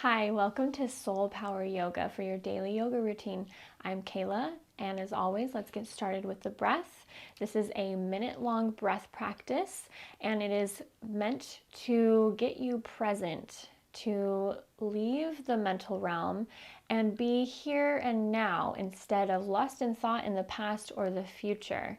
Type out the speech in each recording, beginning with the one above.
Hi, welcome to Soul Power Yoga for your daily yoga routine. I'm Kayla, and as always, let's get started with the breath. This is a minute-long breath practice, and it is meant to get you present, to leave the mental realm and be here and now instead of lost in thought in the past or the future.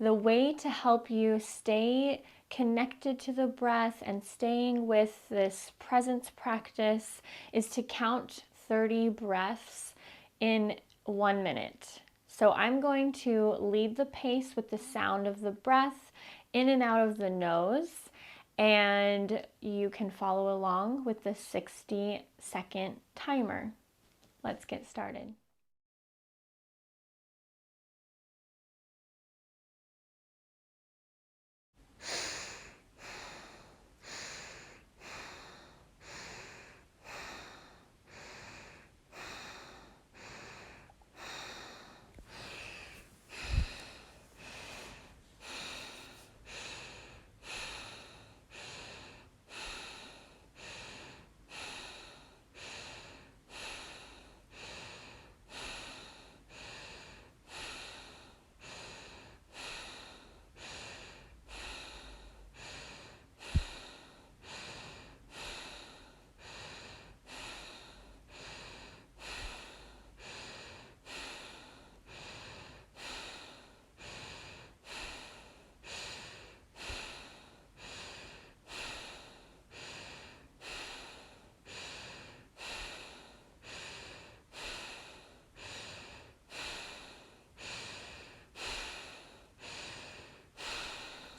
The way to help you stay connected to the breath and staying with this presence practice is to count 30 breaths in 1 minute. So I'm going to lead the pace with the sound of the breath in and out of the nose, and you can follow along with the 60-second timer. Let's get started.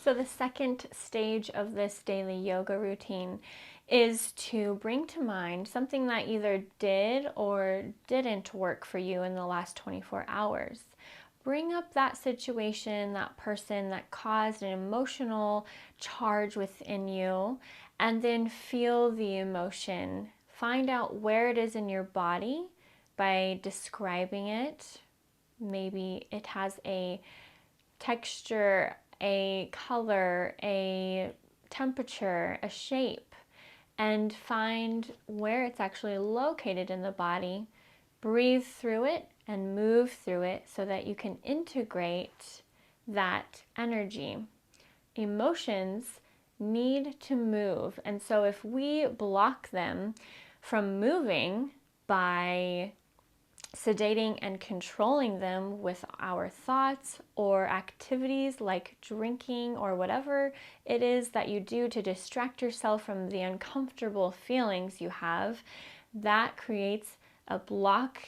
So the second stage of this daily yoga routine is to bring to mind something that either did or didn't work for you in the last 24 hours. Bring up that situation, that person that caused an emotional charge within you, and then feel the emotion. Find out where it is in your body by describing it. Maybe it has a texture, a color, a temperature, a shape, and find where it's actually located in the body. Breathe through it and move through it so that you can integrate that energy. Emotions need to move, and so if we block them from moving by sedating and controlling them with our thoughts or activities like drinking or whatever it is that you do to distract yourself from the uncomfortable feelings you have, that creates a block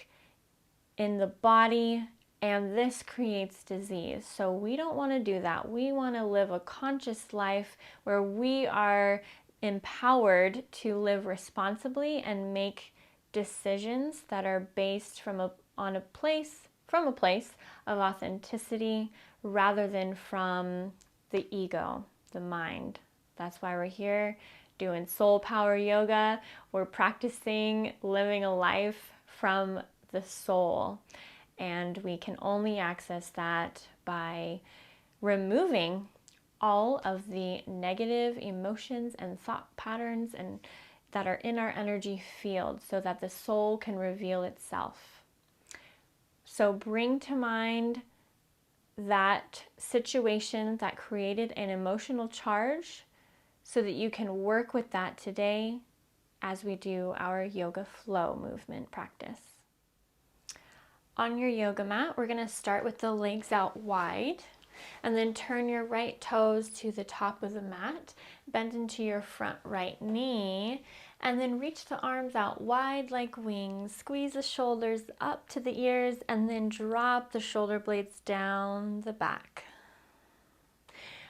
in the body, and this creates disease. So we don't want to do that. We want to live a conscious life where we are empowered to live responsibly and make decisions that are based from a place of authenticity rather than from the ego, the mind. That's why we're here doing soul power yoga. We're practicing living a life from the soul, and we can only access that by removing all of the negative emotions and thought patterns and that are in our energy field so that the soul can reveal itself. So bring to mind that situation that created an emotional charge so that you can work with that today as we do our yoga flow movement practice. On your yoga mat, we're going to start with the legs out wide, and then turn your right toes to the top of the mat, bend into your front right knee, and then reach the arms out wide like wings. Squeeze the shoulders up to the ears, and then drop the shoulder blades down the back.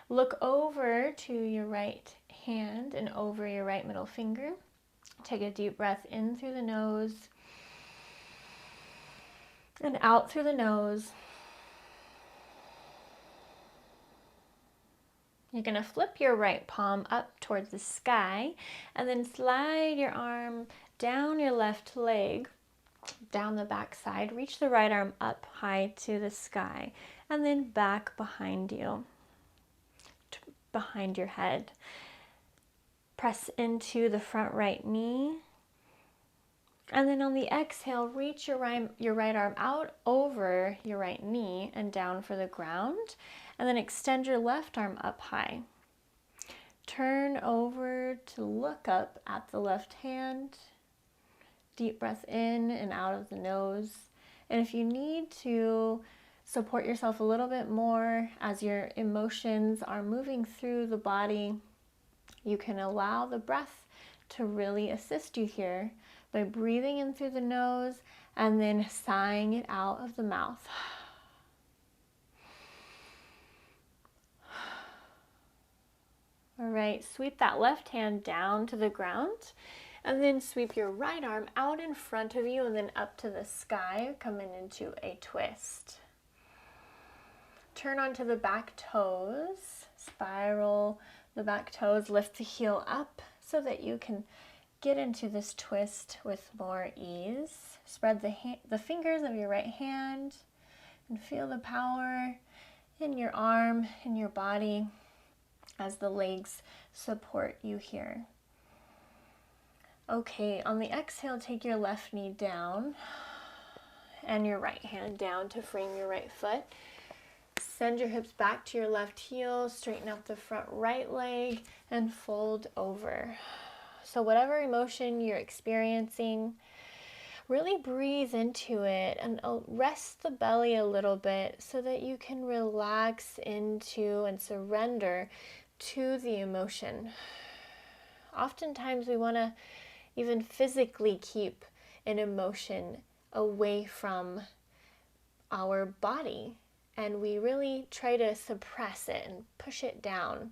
Look over to your right hand and over your right middle finger. Take a deep breath in through the nose and out through the nose. You're going to flip your right palm up towards the sky and then slide your arm down your left leg, down the back side. Reach the right arm up high to the sky and then back behind you, behind your head. Press into the front right knee And then on the exhale, reach your right arm out over your right knee and down for the ground. And then extend your left arm up high. Turn over to look up at the left hand. Deep breath in and out of the nose. And if you need to support yourself a little bit more as your emotions are moving through the body, you can allow the breath to really assist you here by breathing in through the nose and then sighing it out of the mouth. All right, sweep that left hand down to the ground and then sweep your right arm out in front of you and then up to the sky, coming into a twist. Turn onto the back toes, spiral the back toes, lift the heel up so that you can get into this twist with more ease. Spread the fingers of your right hand and feel the power in your arm, in your body, as the legs support you here. Okay, on the exhale, take your left knee down and your right hand down to frame your right foot. Send your hips back to your left heel, straighten out the front right leg, and fold over. So whatever emotion you're experiencing, really breathe into it and rest the belly a little bit so that you can relax into and surrender to the emotion. Oftentimes we want to even physically keep an emotion away from our body, and we really try to suppress it and push it down.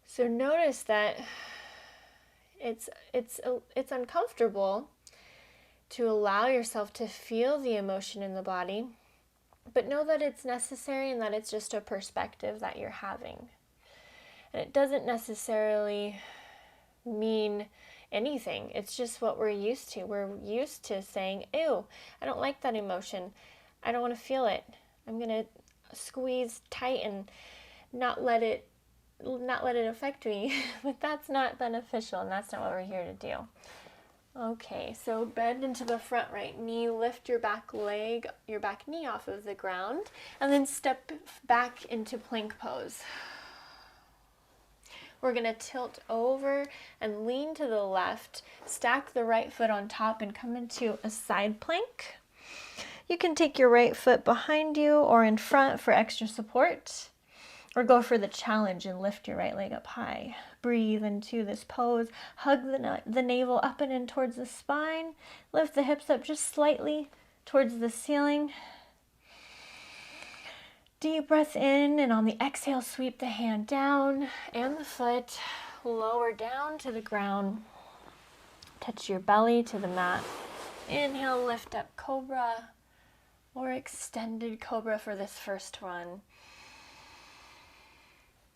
So notice that it's uncomfortable to allow yourself to feel the emotion in the body, but know that it's necessary and that it's just a perspective that you're having. And it doesn't necessarily mean anything. It's just what we're used to. We're used to saying, ew, I don't like that emotion. I don't want to feel it. I'm going to squeeze tight and not let it affect me. But that's not beneficial, and that's not what we're here to do. Okay, so bend into the front right knee, lift your back knee off of the ground, and then step back into plank pose. We're going to tilt over and lean to the left, stack the right foot on top, and come into a side plank. You can take your right foot behind you or in front for extra support, or go for the challenge and lift your right leg up high. Breathe into this pose. Hug the navel up and in towards the spine. Lift the hips up just slightly towards the ceiling. Deep breath in, and on the exhale, sweep the hand down and the foot lower down to the ground. Touch your belly to the mat. Inhale, lift up cobra or extended cobra for this first one.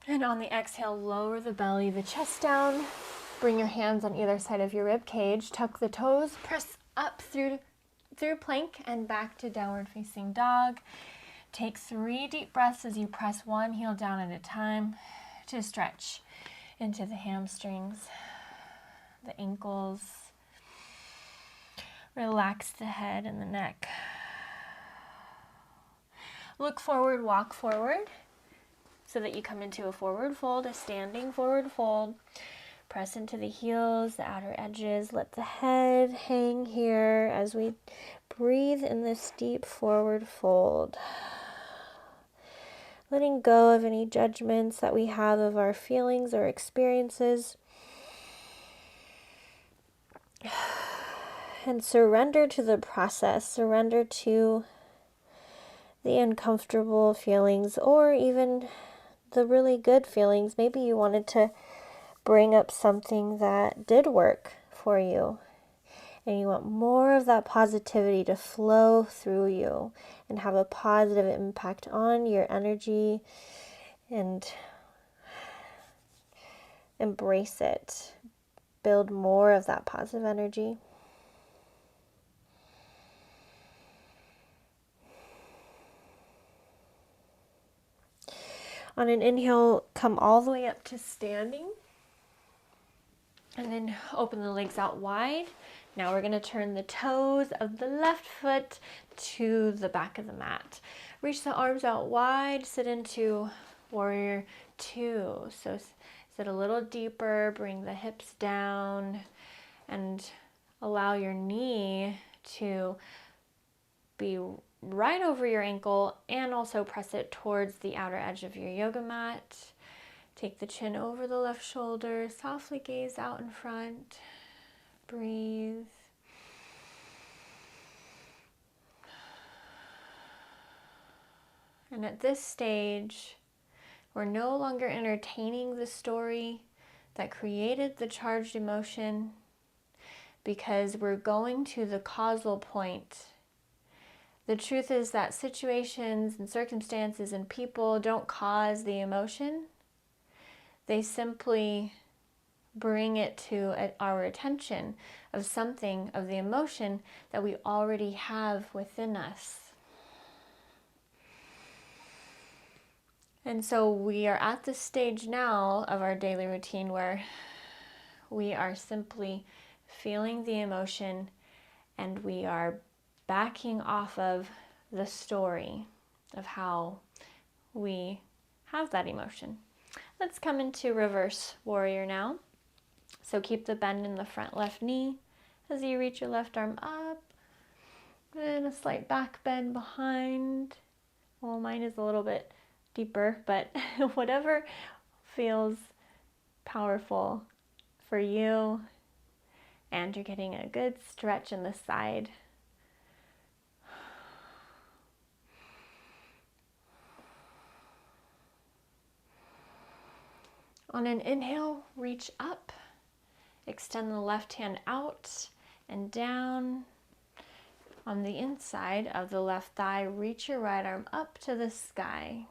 And on the exhale, lower the belly, the chest down. Bring your hands on either side of your rib cage. Tuck the toes. Press up through plank and back to downward facing dog. Take 3 deep breaths as you press one heel down at a time to stretch into the hamstrings, the ankles. Relax the head and the neck. Look forward, walk forward so that you come into a forward fold, a standing forward fold. Press into the heels, the outer edges. Let the head hang here as we breathe in this deep forward fold. Letting go of any judgments that we have of our feelings or experiences. And surrender to the process. Surrender to the uncomfortable feelings or even the really good feelings. Maybe you wanted to bring up something that did work for you, and you want more of that positivity to flow through you and have a positive impact on your energy, and embrace it. Build more of that positive energy. On an inhale, come all the way up to standing. And then open the legs out wide. Now we're going to turn the toes of the left foot to the back of the mat. Reach the arms out wide, sit into warrior two. So sit a little deeper, bring the hips down, and allow your knee to be right over your ankle and also press it towards the outer edge of your yoga mat. Take the chin over the left shoulder, softly gaze out in front. Breathe. And at this stage, we're no longer entertaining the story that created the charged emotion, because we're going to the causal point. The truth is that situations and circumstances and people don't cause the emotion. They simply bring it to our attention of something, of the emotion that we already have within us. And so we are at the stage now of our daily routine where we are simply feeling the emotion and we are backing off of the story of how we have that emotion. Let's come into reverse warrior now. So keep the bend in the front left knee as you reach your left arm up, and a slight back bend behind. Well, mine is a little bit deeper, but whatever feels powerful for you. And you're getting a good stretch in the side. On an inhale, reach up, extend the left hand out and down. On the inside of the left thigh, reach your right arm up to the sky.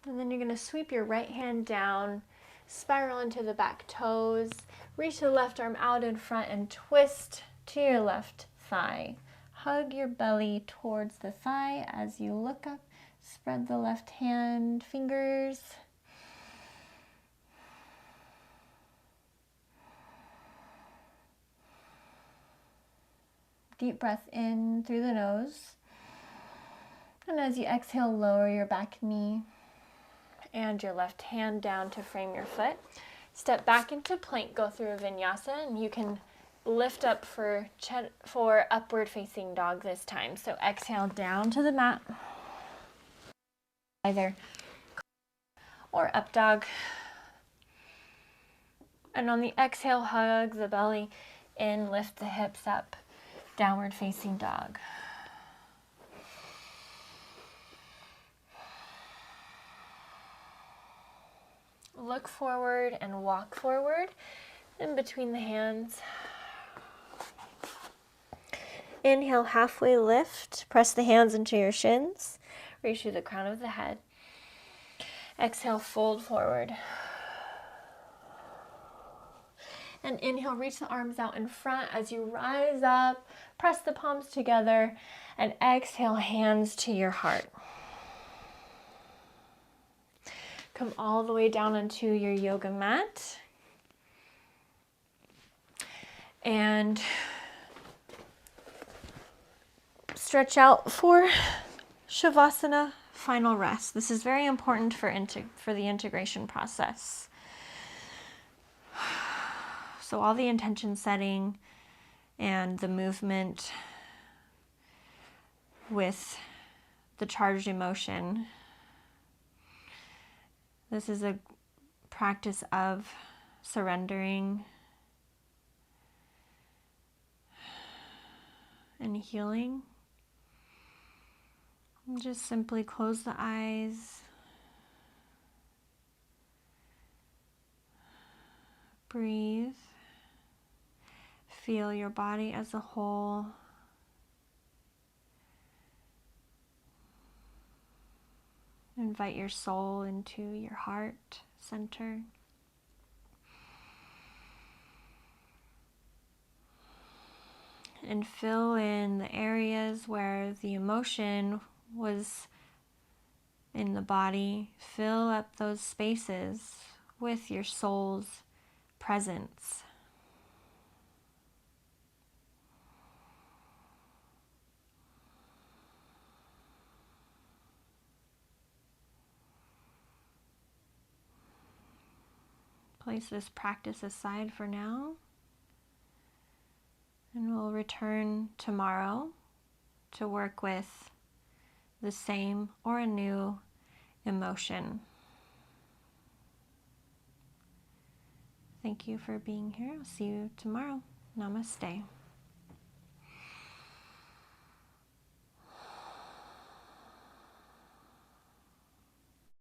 And then you're going to sweep your right hand down, spiral into the back toes, reach the left arm out in front and twist to your left thigh. Hug your belly towards the thigh as you look up. Spread the left hand fingers. Deep breath in through the nose. And as you exhale, lower your back knee and your left hand down to frame your foot. Step back into plank, go through a vinyasa, and you can lift up for upward facing dog this time. So exhale down to the mat, either or up dog. And on the exhale, hug the belly in, lift the hips up, downward facing dog. Look forward and walk forward in between the hands. Inhale, halfway lift. Press the hands into your shins. Reach through the crown of the head. Exhale, fold forward. And inhale, reach the arms out in front as you rise up. Press the palms together. And exhale, hands to your heart. Come all the way down onto your yoga mat. And stretch out for Shavasana, final rest. This is very important for the integration process. So all the intention setting and the movement with the charged emotion. This is a practice of surrendering and healing. And just simply close the eyes. Breathe. Feel your body as a whole. Invite your soul into your heart center. And fill in the areas where the emotion was in the body. Fill up those spaces with your soul's presence. Place this practice aside for now, and we'll return tomorrow to work with the same or a new emotion. Thank you for being here. I'll see you tomorrow. Namaste.